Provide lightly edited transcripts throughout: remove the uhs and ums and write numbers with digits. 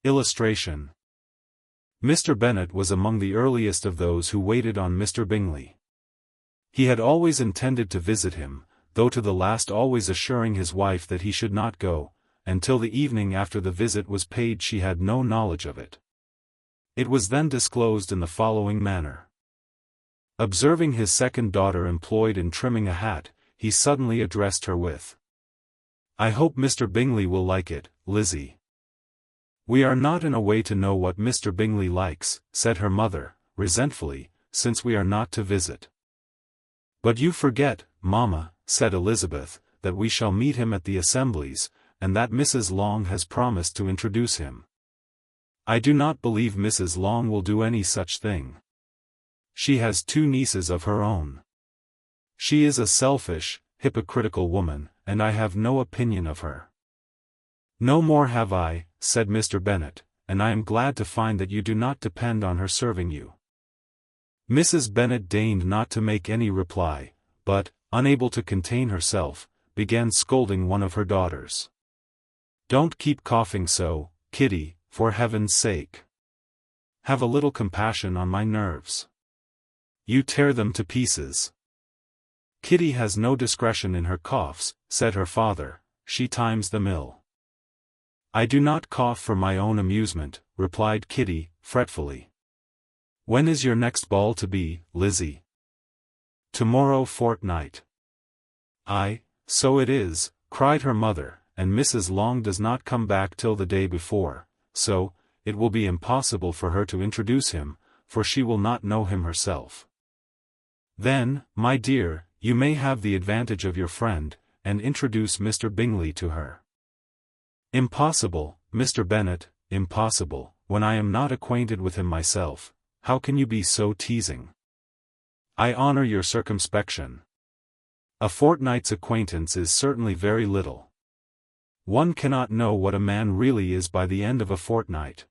Illustration. Mr. Bennet was among the earliest of those who waited on Mr. Bingley. He had always intended to visit him, though to the last always assuring his wife that he should not go, and till the evening after the visit was paid she had no knowledge of it. It was then disclosed in the following manner. Observing his second daughter employed in trimming a hat, he suddenly addressed her with, "I hope Mr. Bingley will like it, Lizzie." "We are not in a way to know what Mr. Bingley likes," said her mother, resentfully, "since we are not to visit." "But you forget, mamma," said Elizabeth, "that we shall meet him at the assemblies, and that Mrs. Long has promised to introduce him." "I do not believe Mrs. Long will do any such thing. She has 2 nieces of her own. She is a selfish, hypocritical woman, and I have no opinion of her." "No more have I," said Mr. Bennet, "and I am glad to find that you do not depend on her serving you." Mrs. Bennet deigned not to make any reply, but, unable to contain herself, began scolding one of her daughters. "Don't keep coughing so, Kitty, for heaven's sake. Have a little compassion on my nerves. You tear them to pieces." "Kitty has no discretion in her coughs," said her father, "she times them ill." "I do not cough for my own amusement," replied Kitty, fretfully. "When is your next ball to be, Lizzie?" "Tomorrow fortnight." "Aye, so it is," cried her mother, "and Mrs. Long does not come back till the day before, so, it will be impossible for her to introduce him, for she will not know him herself." "Then, my dear, you may have the advantage of your friend, and introduce Mr. Bingley to her." "Impossible, Mr. Bennet, impossible, when I am not acquainted with him myself. How can you be so teasing?" "I honor your circumspection. A fortnight's acquaintance is certainly very little. One cannot know what a man really is by the end of a fortnight.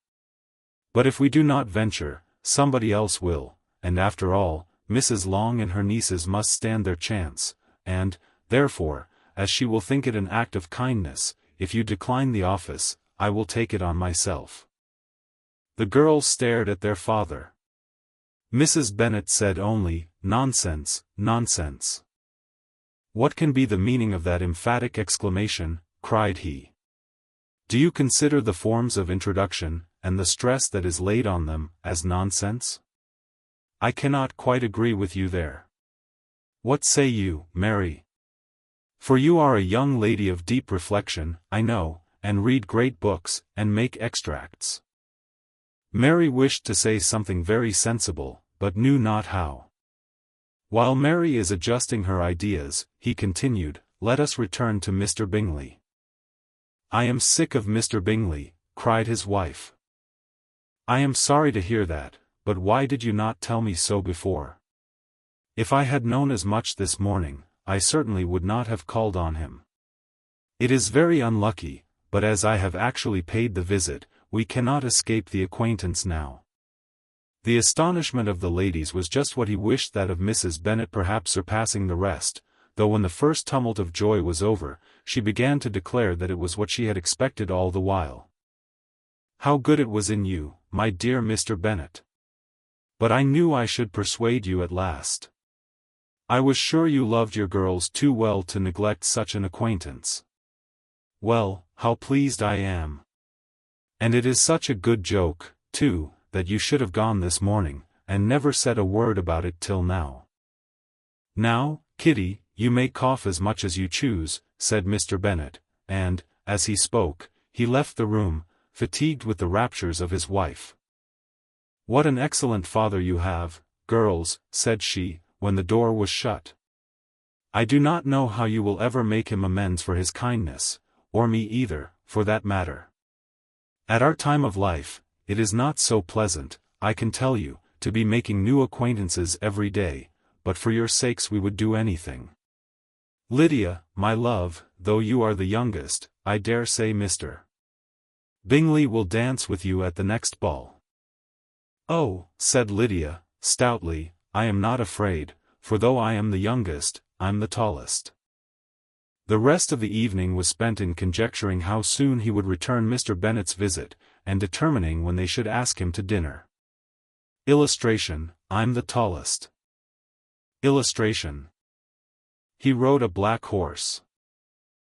But if we do not venture, somebody else will, and after all, Mrs. Long and her nieces must stand their chance, and, therefore, as she will think it an act of kindness, if you decline the office, I will take it on myself." The girls stared at their father. Mrs. Bennet said only, "Nonsense, nonsense." "What can be the meaning of that emphatic exclamation?" cried he. "Do you consider the forms of introduction, and the stress that is laid on them, as nonsense? I cannot quite agree with you there. What say you, Mary? For you are a young lady of deep reflection, I know, and read great books, and make extracts." Mary wished to say something very sensible, but knew not how. While Mary is adjusting her ideas, he continued, "Let us return to Mr. Bingley." "I am sick of Mr. Bingley," cried his wife. "I am sorry to hear that, but why did you not tell me so before? If I had known as much this morning, I certainly would not have called on him. It is very unlucky, but as I have actually paid the visit, we cannot escape the acquaintance now." The astonishment of the ladies was just what he wished, that of Mrs. Bennet perhaps surpassing the rest, though when the first tumult of joy was over, she began to declare that it was what she had expected all the while. "How good it was in you, my dear Mr. Bennet! But I knew I should persuade you at last. I was sure you loved your girls too well to neglect such an acquaintance. Well, how pleased I am! And it is such a good joke, too, that you should have gone this morning, and never said a word about it till now." "Now, Kitty, you may cough as much as you choose," said Mr. Bennet, and, as he spoke, he left the room, fatigued with the raptures of his wife. "What an excellent father you have, girls," said she, when the door was shut. "I do not know how you will ever make him amends for his kindness, or me either, for that matter. At our time of life, it is not so pleasant, I can tell you, to be making new acquaintances every day, but for your sakes we would do anything. Lydia, my love, though you are the youngest, I dare say Mr. Bingley will dance with you at the next ball." "Oh," said Lydia, stoutly, "I am not afraid, for though I am the youngest, I'm the tallest." The rest of the evening was spent in conjecturing how soon he would return Mr. Bennet's visit, and determining when they should ask him to dinner. Illustration: I'm the tallest. Illustration: he rode a black horse.